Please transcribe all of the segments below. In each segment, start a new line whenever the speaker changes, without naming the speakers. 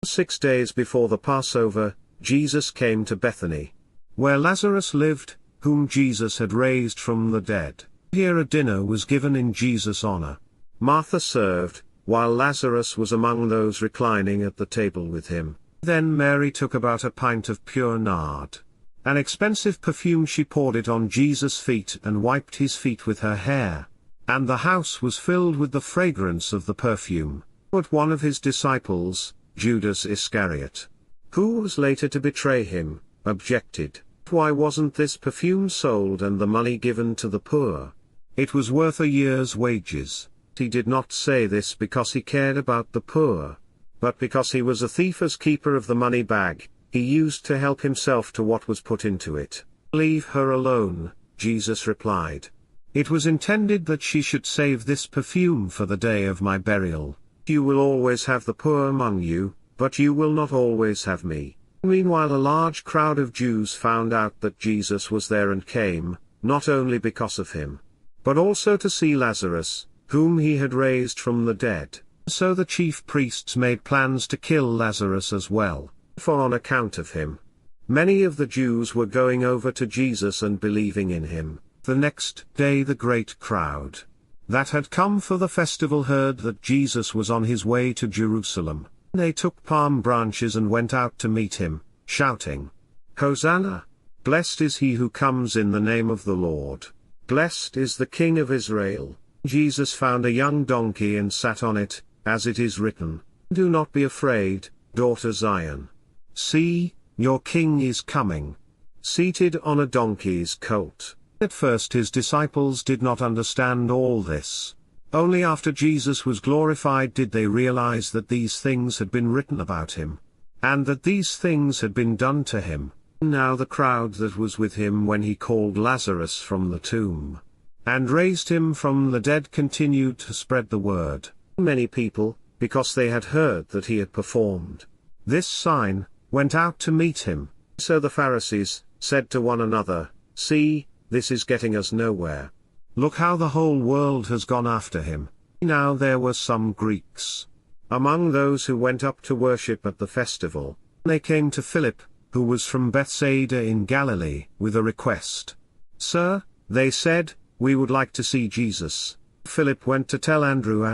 6 days before the Passover, Jesus came to Bethany, where Lazarus lived, whom Jesus had raised from the dead. Here a dinner was given in Jesus' honor. Martha served, while Lazarus was among those reclining at the table with him. Then Mary took about a pint of pure nard, an expensive perfume. She poured it on Jesus' feet and wiped his feet with her hair. And the house was filled with the fragrance of the perfume. But one of his disciples, Judas Iscariot, who was later to betray him, objected. Why wasn't this perfume sold and the money given to the poor? It was worth a year's wages. He did not say this because he cared about the poor, but because he was a thief. As keeper of the money bag, he used to help himself to what was put into it. Leave her alone, Jesus replied. It was intended that she should save this perfume for the day of my burial. You will always have the poor among you, but you will not always have me. Meanwhile a large crowd of Jews found out that Jesus was there and came, not only because of him, but also to see Lazarus, whom he had raised from the dead. So the chief priests made plans to kill Lazarus as well, for on account of him, many of the Jews were going over to Jesus and believing in him. The next day the great crowd that had come for the festival heard that Jesus was on his way to Jerusalem. They took palm branches and went out to meet him, shouting, "Hosanna! Blessed is he who comes in the name of the Lord. Blessed is the King of Israel." Jesus found a young donkey and sat on it, as it is written, "Do not be afraid, daughter Zion. See, your king is coming, seated on a donkey's colt." At first his disciples did not understand all this. Only after Jesus was glorified did they realize that these things had been written about him, and that these things had been done to him. Now the crowd that was with him when he called Lazarus from the tomb, and raised him from the dead, continued to spread the word. Many people, because they had heard that he had performed this sign, went out to meet him. So the Pharisees said to one another, "See, this is getting us nowhere. Look how the whole world has gone after him." Now there were some Greeks among those who went up to worship at the festival. They came to Philip, who was from Bethsaida in Galilee, with a request. "Sir," they said, "we would like to see Jesus." Philip went to tell Andrew,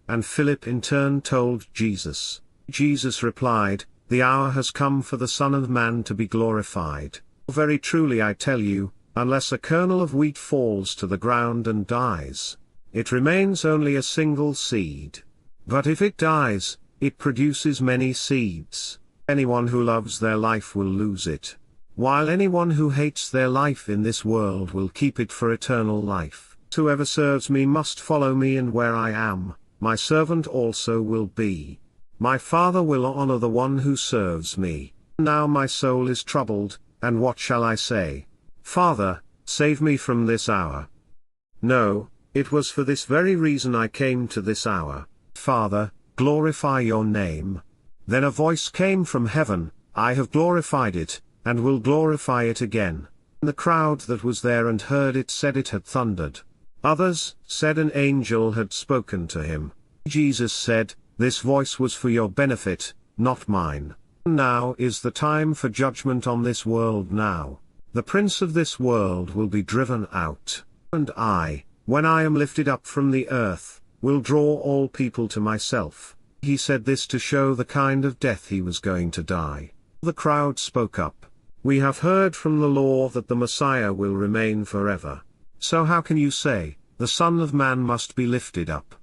and Philip in turn told Jesus. Jesus replied, "The hour has come for the Son of Man to be glorified. Very truly I tell you, unless a kernel of wheat falls to the ground and dies, it remains only a single seed. But if it dies, it produces many seeds. Anyone who loves their life will lose it, while anyone who hates their life in this world will keep it for eternal life. Whoever serves me must follow me, and where I am, my servant also will be. My Father will honor the one who serves me. Now my soul is troubled, and what shall I say? Father, save me from this hour. No, it was for this very reason I came to this hour. Father, glorify your name." Then a voice came from heaven, "I have glorified it, and will glorify it again." The crowd that was there and heard it said it had thundered. Others said an angel had spoken to him. Jesus said, "This voice was for your benefit, not mine. Now is the time for judgment on this world now. The prince of this world will be driven out. And I, when I am lifted up from the earth, will draw all people to myself." He said this to show the kind of death he was going to die. The crowd spoke up. "We have heard from the law that the Messiah will remain forever. So how can you say, the Son of Man must be lifted up?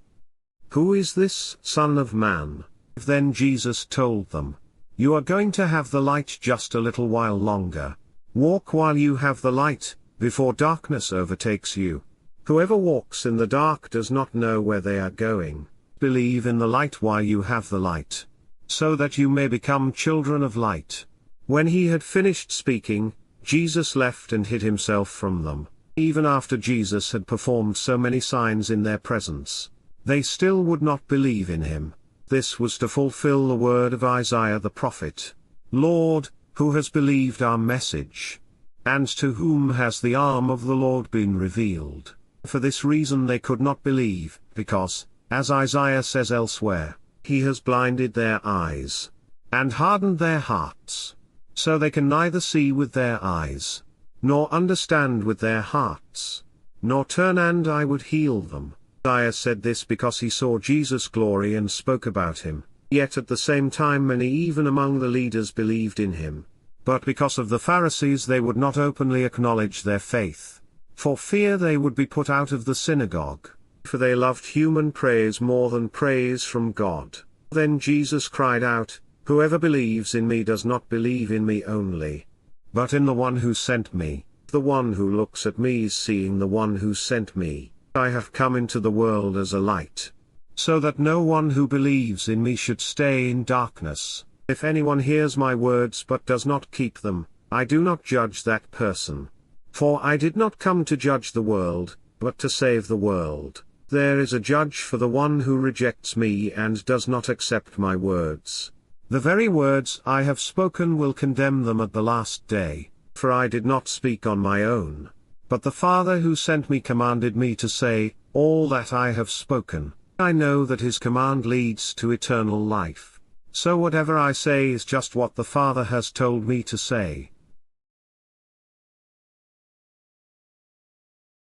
Who is this Son of Man?" Then Jesus told them, "You are going to have the light just a little while longer. Walk while you have the light, before darkness overtakes you. Whoever walks in the dark does not know where they are going. Believe in the light while you have the light, so that you may become children of light." When he had finished speaking, Jesus left and hid himself from them. Even after Jesus had performed so many signs in their presence, they still would not believe in him. This was to fulfill the word of Isaiah the prophet. "Lord, who has believed our message? And to whom has the arm of the Lord been revealed?" For this reason they could not believe, because, as Isaiah says elsewhere, "He has blinded their eyes, and hardened their hearts. So they can neither see with their eyes, nor understand with their hearts, nor turn and I would heal them. Isaiah said this because he saw Jesus' glory and spoke about him, yet at the same time many even among the leaders believed in him. But because of the Pharisees they would not openly acknowledge their faith, for fear they would be put out of the synagogue, for they loved human praise more than praise from God. Then Jesus cried out, "Whoever believes in me does not believe in me only, but in the one who sent me. The one who looks at me is seeing the one who sent me. I have come into the world as a light, so that no one who believes in me should stay in darkness. If anyone hears my words but does not keep them, I do not judge that person. For I did not come to judge the world, but to save the world. There is a judge for the one who rejects me and does not accept my words. The very words I have spoken will condemn them at the last day, for I did not speak on my own, but the Father who sent me commanded me to say all that I have spoken. I know that his command leads to eternal life. So whatever I say is just what the Father has told me to say."